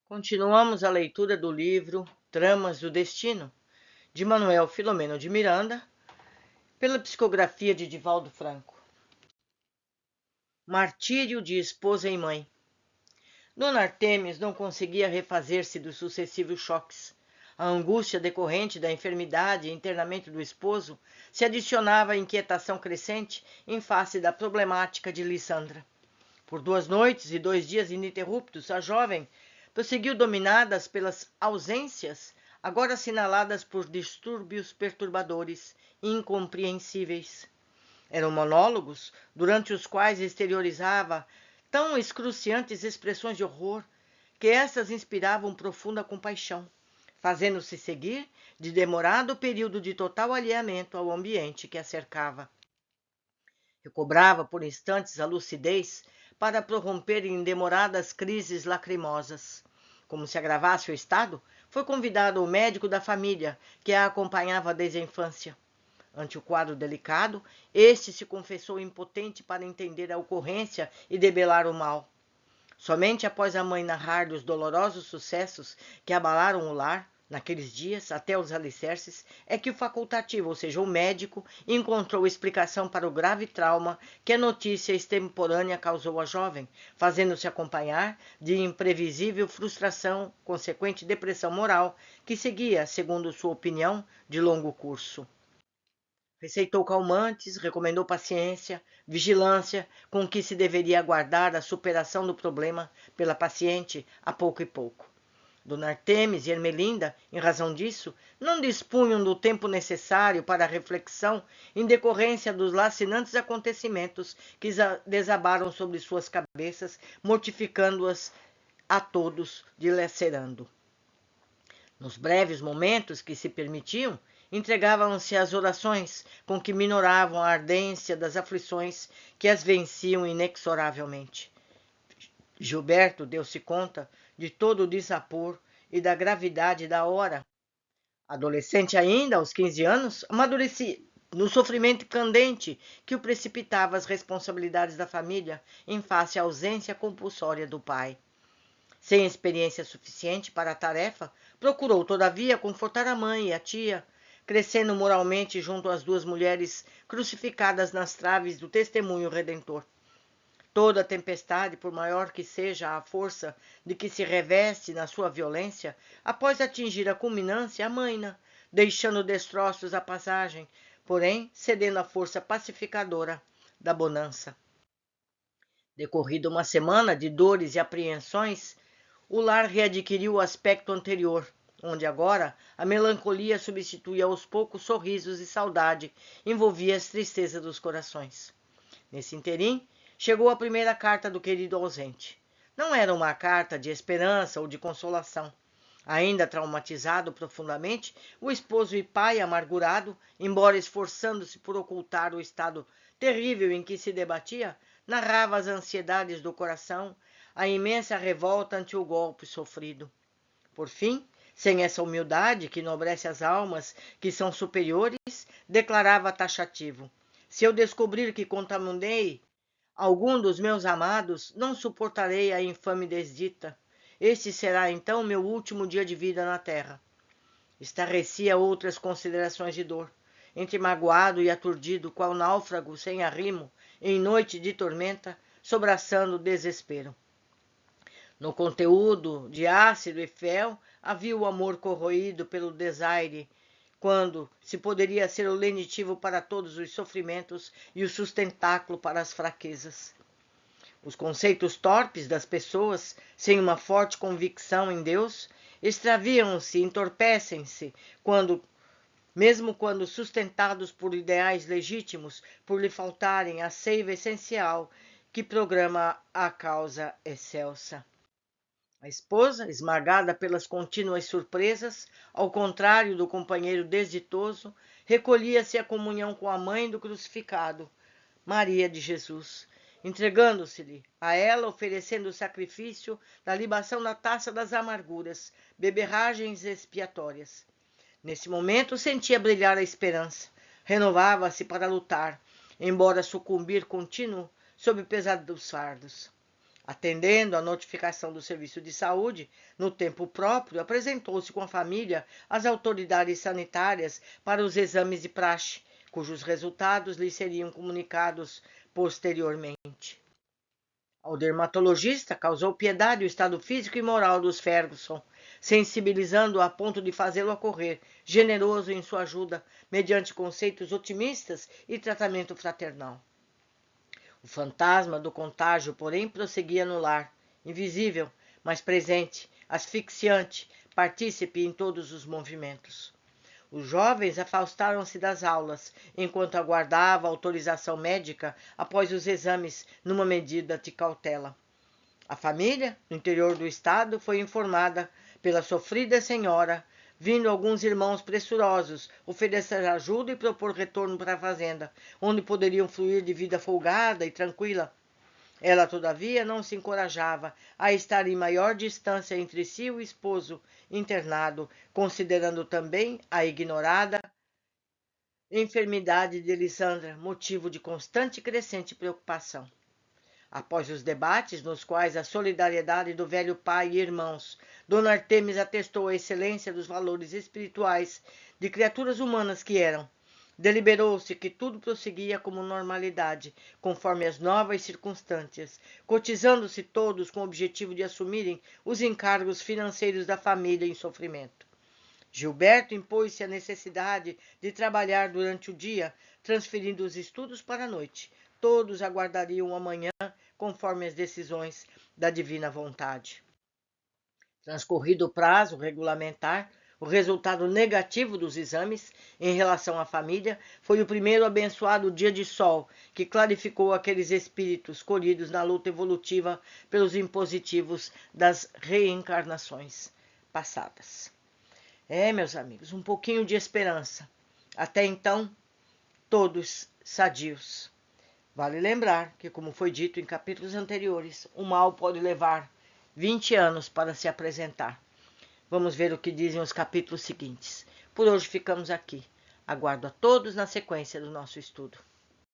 Continuamos a leitura do livro Tramas do Destino, de Manuel Filomeno de Miranda, pela psicografia de Divaldo Franco. Martírio de esposa e mãe. Dona Artemis não conseguia refazer-se dos sucessivos choques. A angústia decorrente da enfermidade e internamento do esposo se adicionava à inquietação crescente em face da problemática de Lissandra. Por 2 noites e 2 dias ininterruptos, a jovem prosseguiu dominadas pelas ausências, agora assinaladas por distúrbios perturbadores e incompreensíveis. Eram monólogos durante os quais exteriorizava tão excruciantes expressões de horror que estas inspiravam profunda compaixão, fazendo-se seguir de demorado período de total alheamento ao ambiente que a cercava. Recobrava por instantes a lucidez para prorromper em demoradas crises lacrimosas. Como se agravasse o estado, foi convidado o médico da família, que a acompanhava desde a infância. Ante o quadro delicado, este se confessou impotente para entender a ocorrência e debelar o mal. Somente após a mãe narrar dos dolorosos sucessos que abalaram o lar, naqueles dias, até os alicerces, é que o facultativo, ou seja, o médico, encontrou explicação para o grave trauma que a notícia extemporânea causou à jovem, fazendo-se acompanhar de imprevisível frustração, consequente depressão moral, que seguia, segundo sua opinião, de longo curso. Receitou calmantes, recomendou paciência, vigilância, com que se deveria aguardar a superação do problema pela paciente a pouco e pouco. Dona Artemis e Ermelinda, em razão disso, não dispunham do tempo necessário para a reflexão em decorrência dos lacinantes acontecimentos que desabaram sobre suas cabeças, mortificando-as a todos, dilacerando. Nos breves momentos que se permitiam, entregavam-se às orações com que minoravam a ardência das aflições que as venciam inexoravelmente. Gilberto deu-se conta de todo o dissapor e da gravidade da hora. Adolescente ainda, aos 15 anos, amadurecia no sofrimento candente que o precipitava às responsabilidades da família em face à ausência compulsória do pai. Sem experiência suficiente para a tarefa, procurou, todavia, confortar a mãe e a tia, crescendo moralmente junto às 2 mulheres crucificadas nas traves do testemunho redentor. Toda tempestade, por maior que seja a força de que se reveste na sua violência, após atingir a culminância, amaina, deixando destroços à passagem, porém cedendo à força pacificadora da bonança. Decorrida uma semana de dores e apreensões, o lar readquiriu o aspecto anterior, onde agora a melancolia substituía aos poucos sorrisos e saudade, envolvia as tristezas dos corações. Nesse interim, chegou a primeira carta do querido ausente. Não era uma carta de esperança ou de consolação. Ainda traumatizado profundamente, o esposo e pai amargurado, embora esforçando-se por ocultar o estado terrível em que se debatia, narrava as ansiedades do coração, a imensa revolta ante o golpe sofrido. Por fim, sem essa humildade que enobrece as almas que são superiores, declarava taxativo: se eu descobrir que contaminei algum dos meus amados, não suportarei a infame desdita. Este será então meu último dia de vida na terra. Estarrecia outras considerações de dor. Entre magoado e aturdido, qual náufrago sem arrimo, em noite de tormenta, sobraçando o desespero. No conteúdo de ácido e fel havia o amor corroído pelo desaire, quando se poderia ser o lenitivo para todos os sofrimentos e o sustentáculo para as fraquezas. Os conceitos torpes das pessoas, sem uma forte convicção em Deus, extraviam-se, entorpecem-se, mesmo quando sustentados por ideais legítimos, por lhe faltarem a seiva essencial que programa a causa excelsa. A esposa, esmagada pelas contínuas surpresas, ao contrário do companheiro desditoso, recolhia-se à comunhão com a mãe do crucificado, Maria de Jesus, entregando-se-lhe, a ela oferecendo o sacrifício da libação da taça das amarguras, beberragens expiatórias. Nesse momento sentia brilhar a esperança, renovava-se para lutar, embora sucumbir contínuo sob pesados fardos. Atendendo à notificação do serviço de saúde, no tempo próprio, apresentou-se com a família às autoridades sanitárias para os exames de praxe, cujos resultados lhe seriam comunicados posteriormente. Ao dermatologista causou piedade o estado físico e moral dos Ferguson, sensibilizando-o a ponto de fazê-lo ocorrer, generoso em sua ajuda, mediante conceitos otimistas e tratamento fraternal. O fantasma do contágio, porém, prosseguia no lar, invisível, mas presente, asfixiante, partícipe em todos os movimentos. Os jovens afastaram-se das aulas, enquanto aguardava a autorização médica após os exames, numa medida de cautela. A família, no interior do estado, foi informada pela sofrida senhora, vindo alguns irmãos pressurosos oferecer ajuda e propor retorno para a fazenda, onde poderiam fluir de vida folgada e tranquila. Ela, todavia, não se encorajava a estar em maior distância entre si e o esposo internado, considerando também a ignorada enfermidade de Elisandra motivo de constante e crescente preocupação. Após os debates, nos quais a solidariedade do velho pai e irmãos, Dona Artemis atestou a excelência dos valores espirituais de criaturas humanas que eram, deliberou-se que tudo prosseguia como normalidade, conforme as novas circunstâncias, cotizando-se todos com o objetivo de assumirem os encargos financeiros da família em sofrimento. Gilberto impôs-se a necessidade de trabalhar durante o dia, transferindo os estudos para a noite. Todos aguardariam amanhã, conforme as decisões da divina vontade. Transcorrido o prazo regulamentar, o resultado negativo dos exames em relação à família foi o primeiro abençoado dia de sol que clarificou aqueles espíritos colhidos na luta evolutiva pelos impositivos das reencarnações passadas. Meus amigos, um pouquinho de esperança. Até então, todos sadios. Vale lembrar que, como foi dito em capítulos anteriores, o mal pode levar 20 anos para se apresentar. Vamos ver o que dizem os capítulos seguintes. Por hoje ficamos aqui. Aguardo a todos na sequência do nosso estudo.